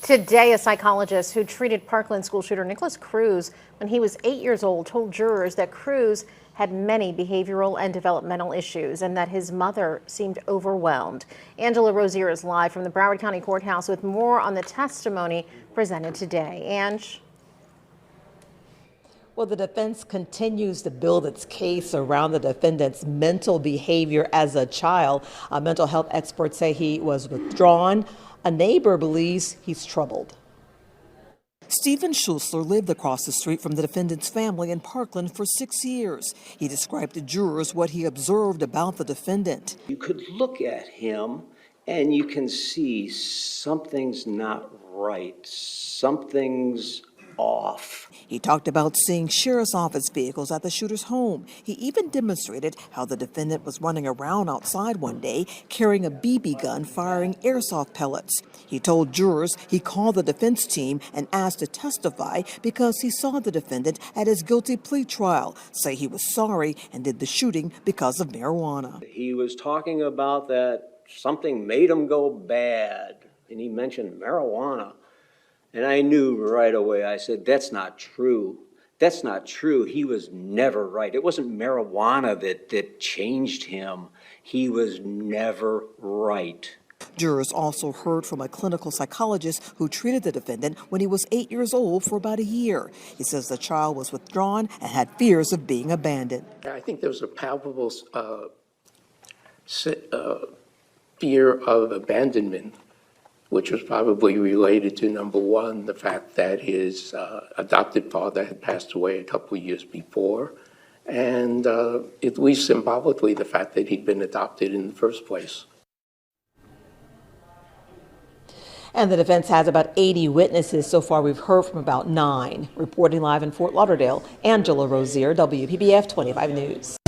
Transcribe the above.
Today, a psychologist who treated Parkland school shooter Nicholas Cruz when he was 8 years old told jurors that Cruz had many behavioral and developmental issues and that his mother seemed overwhelmed. Angela Rozier is live from the Broward County Courthouse with more on the testimony presented today. Ange? Well, the defense continues to build its case around the defendant's mental behavior as a child. Mental health experts say he was withdrawn. A neighbor believes he's troubled. Stephen Schusler lived across the street from the defendant's family in Parkland for 6 years. He described to jurors what he observed about the defendant. You could look at him and you can see something's not right, something's off. He talked about seeing sheriff's office vehicles at the shooter's home. He even demonstrated how the defendant was running around outside one day carrying a BB gun firing airsoft pellets. He told jurors he called the defense team and asked to testify because he saw the defendant at his guilty plea trial say he was sorry and did the shooting because of marijuana. He was talking about that something made him go bad, and he mentioned marijuana. And I knew right away, I said, that's not true. That's not true. He was never right. It wasn't marijuana that changed him. He was never right. Jurors also heard from a clinical psychologist who treated the defendant when he was 8 years old for about a year. He says the child was withdrawn and had fears of being abandoned. I think there was a palpable fear of abandonment, which was probably related to, number one, the fact that his adopted father had passed away a couple of years before, and at least symbolically, the fact that he'd been adopted in the first place. And the defense has about 80 witnesses. So far, we've heard from about 9. Reporting live in Fort Lauderdale, Angela Rozier, WPBF 25 News.